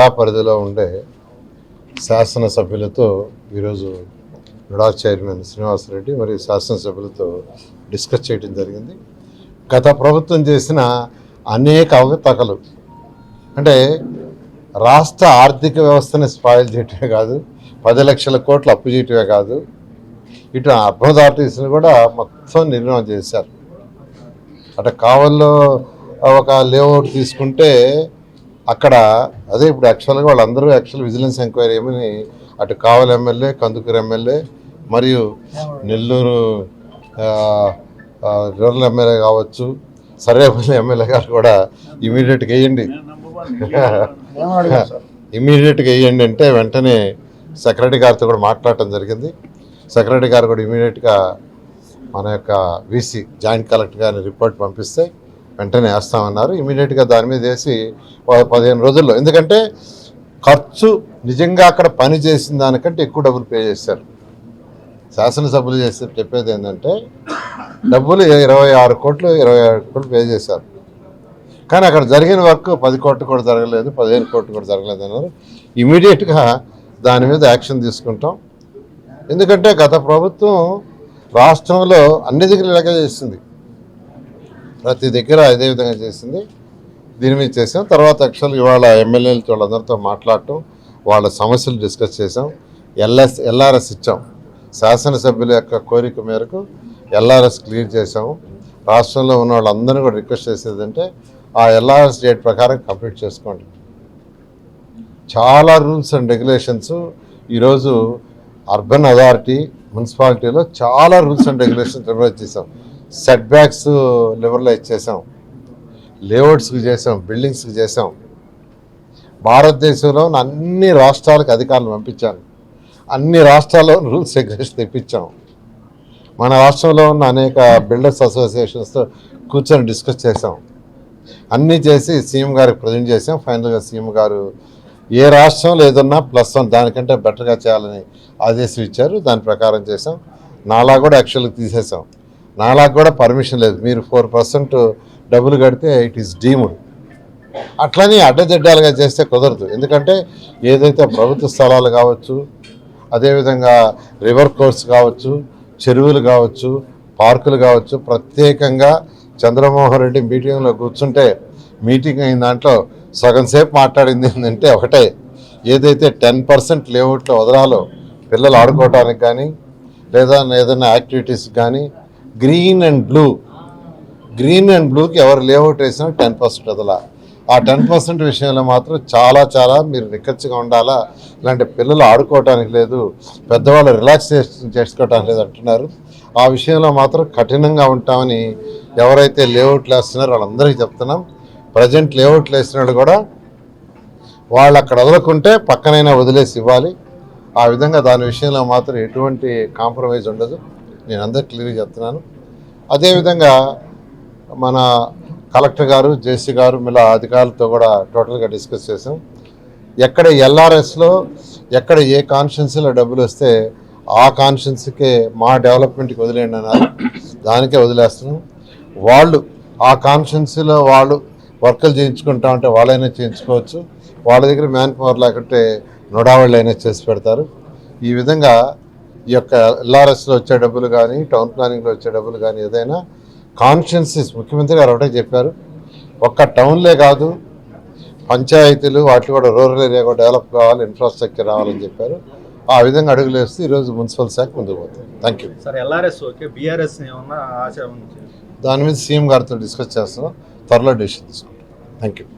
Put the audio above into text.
NUDA పరిధిలో ఉండే శాసనసభ్యులతో ఈరోజు నుడా చైర్మన్ శ్రీనివాసరెడ్డి మరియు శాసనసభ్యులతో డిస్కస్ చేయడం జరిగింది. గత ప్రభుత్వం చేసిన అనేక అవకతవకలు అంటే రాష్ట్ర ఆర్థిక వ్యవస్థని స్పాయిల్ చేయటమే కాదు, 10 లక్షల కోట్లు అప్పు చేయటమే కాదు, ఇటు అర్బన్ అథారిటీస్ని కూడా మొత్తం నిర్ణయం చేశారు. అటు కావల్లో ఒక లేఅవుట్ తీసుకుంటే అక్కడ అదే ఇప్పుడు యాక్చువల్గా వాళ్ళందరూ విజిలెన్స్ ఎంక్వైరీ ఏమని అటు కావలి ఎమ్మెల్యే, కందుకూరు ఎమ్మెల్యే మరియు నెల్లూరు రూరల్ ఎమ్మెల్యే కావచ్చు, సర్వేపల్లి ఎమ్మెల్యే గారు కూడా ఇమీడియట్గా వేయండి అంటే వెంటనే సెక్రటరీ గారితో కూడా మాట్లాడటం జరిగింది. సెక్రటరీ గారు కూడా ఇమీడియట్గా మన యొక్క వీసీ జాయింట్ కలెక్టర్ గారిని రిపోర్ట్ పంపిస్తే వెంటనే వేస్తామన్నారు. ఇమీడియట్గా దాని మీద వేసి 15 రోజుల్లో, ఎందుకంటే ఖర్చు నిజంగా అక్కడ పని చేసిన దానికంటే ఎక్కువ డబ్బులు పే చేశారు. శాసనసభ్యులు చెప్పేది ఏంటంటే డబ్బులు 26 కోట్లు పే చేశారు, కానీ అక్కడ జరిగిన వర్క్ 10 కోట్లు కూడా జరగలేదు, 15 కోట్లు కూడా జరగలేదు అన్నారు. ఇమీడియట్గా దాని మీద యాక్షన్ తీసుకుంటాం. ఎందుకంటే గత ప్రభుత్వం రాష్ట్రంలో అన్ని దగ్గర ఇలాగే చేసింది, ప్రతి దగ్గర అదే విధంగా చేసింది. దీని మీద చేసాం. తర్వాత యాక్చువల్గా ఇవాళ ఎమ్మెల్యేలతో వాళ్ళందరితో మాట్లాడటం, వాళ్ళ సమస్యలు డిస్కస్ చేసాం. ఎల్ఆర్ఎస్ ఇచ్చాం. శాసనసభ్యుల యొక్క కోరిక మేరకు ఎల్ఆర్ఎస్ క్లియర్ చేసాము. రాష్ట్రంలో ఉన్న వాళ్ళందరినీ కూడా రిక్వెస్ట్ చేసేదంటే ఆ ఎల్ఆర్ఎస్ డేట్ ప్రకారం కంప్లీట్ చేసుకోండి. చాలా రూల్స్ అండ్ రెగ్యులేషన్స్ ఈరోజు అర్బన్ అథారిటీ మున్సిపాలిటీలో చాలా రూల్స్ అండ్ రెగ్యులేషన్స్ లిబరలైజ్ చేసాం. సెట్ బ్యాక్స్ లిబరలైజ్ చేసాం, లేఅవుట్స్కి చేసాం, బిల్డింగ్స్కి చేసాం. భారతదేశంలో అన్ని రాష్ట్రాలకు అధికారులు పంపించాను. అన్ని రాష్ట్రాల్లో రూల్స్ రెగ్యులేషన్ తెప్పించాం. మన రాష్ట్రంలో ఉన్న అనేక బిల్డర్స్ అసోసియేషన్స్తో కూర్చొని డిస్కస్ చేసాం. అన్నీ చేసి సీఎం గారికి ప్రజెంట్ చేసాం. ఫైనల్గా సీఎం గారు ఏ రాష్ట్రంలో ఏదన్నా +1 దానికంటే బెటర్గా చేయాలని ఆదేశం ఇచ్చారు. దాని ప్రకారం చేసాం. నాలా కూడా యాక్చువల్గా తీసేసాం. నాలాగా కూడా పర్మిషన్ లేదు. మీరు 4% డబ్బులు కడితే ఇట్ ఈస్ డీమ్డ్. అట్లని అడ్డదిడ్డాలుగా చేస్తే కుదరదు. ఎందుకంటే ఏదైతే ప్రభుత్వ స్థలాలు కావచ్చు, అదేవిధంగా రివర్ కోర్స్ కావచ్చు, చెరువులు కావచ్చు, పార్కులు కావచ్చు, ప్రత్యేకంగా చంద్రమోహన్ రెడ్డి మీటింగ్లో కూర్చుంటే మీటింగ్ అయిన దాంట్లో సగం సేపు మాట్లాడింది ఏంటంటే ఒకటే, ఏదైతే 10% లేఅవుట్లో వదలాలో పిల్లలు ఆడుకోవడానికి కానీ లేదా ఏదైనా యాక్టివిటీస్ కానీ గ్రీన్ అండ్ బ్లూకి ఎవరు లేఅవుట్ వేసినా 10% వదలా. ఆ 10% విషయంలో మాత్రం చాలా మీరు నిక్కచ్చిగా ఉండాలా. ఇలాంటి పిల్లలు ఆడుకోవటానికి లేదు, పెద్దవాళ్ళు రిలాక్సేషన్ చేసుకోవటానికి లేదు అంటున్నారు. ఆ విషయంలో మాత్రం కఠినంగా ఉంటామని ఎవరైతే లేఅవుట్లు వేస్తున్నారో వాళ్ళందరికీ చెప్తున్నాం. ప్రజెంట్ లేఅవుట్లు వేసిన వాళ్ళు కూడా వాళ్ళు అక్కడ వదలకుంటే పక్కనైనా వదిలేసి ఇవ్వాలి. ఆ విధంగా దాని విషయంలో మాత్రం ఎటువంటి కాంప్రమైజ్ ఉండదు. నేను అందరికి క్లియర్గా చెప్తున్నాను. అదేవిధంగా మన కలెక్టర్ గారు, జేసీ గారు ఇలా అధికారులతో కూడా టోటల్గా డిస్కస్ చేసాం. ఎక్కడ ఎల్ఆర్ఎస్లో ఎక్కడ ఏ కాన్స్టిట్యున్సీలో డబ్బులు వస్తే ఆ కాన్స్టిట్యున్సీకే మా డెవలప్మెంట్కి వదిలేయండి అన్నారు. దానికే వదిలేస్తున్నాం. వాళ్ళు ఆ కాన్స్టిట్యున్సీలో వాళ్ళు వర్కులు చేయించుకుంటా ఉంటే వాళ్ళైనా చేయించుకోవచ్చు. వాళ్ళ దగ్గర మ్యాన్ పవర్ లేకుంటే నుడా వాళ్ళు అయినా చేసి పెడతారు. ఈ విధంగా ఈ యొక్క ఎల్ఆర్ఎస్లో వచ్చే డబ్బులు కానీ, టౌన్ ప్లానింగ్లో వచ్చే డబ్బులు కానీ ఏదైనా కాన్స్టిట్యున్సీస్, ముఖ్యమంత్రి గారు ఒకటే చెప్పారు, ఒక్క టౌన్లే కాదు పంచాయతీలు వాటిలో కూడా రూరల్ ఏరియా కూడా డెవలప్ కావాలి, ఇన్ఫ్రాస్ట్రక్చర్ రావాలని చెప్పారు. ఆ విధంగా అడుగులు వేస్తే ఈరోజు మున్సిపల్ శాఖ ముందుకు పోతుంది. Thank you sir. LRS okay, BRS ఏమన్నా ఆశ ఉంది? దాని మీద సీఎం గారితో డిస్కస్ చేస్తున్నాం, త్వరలో డెసిషన్ తీసుకుంటాం. Thank you.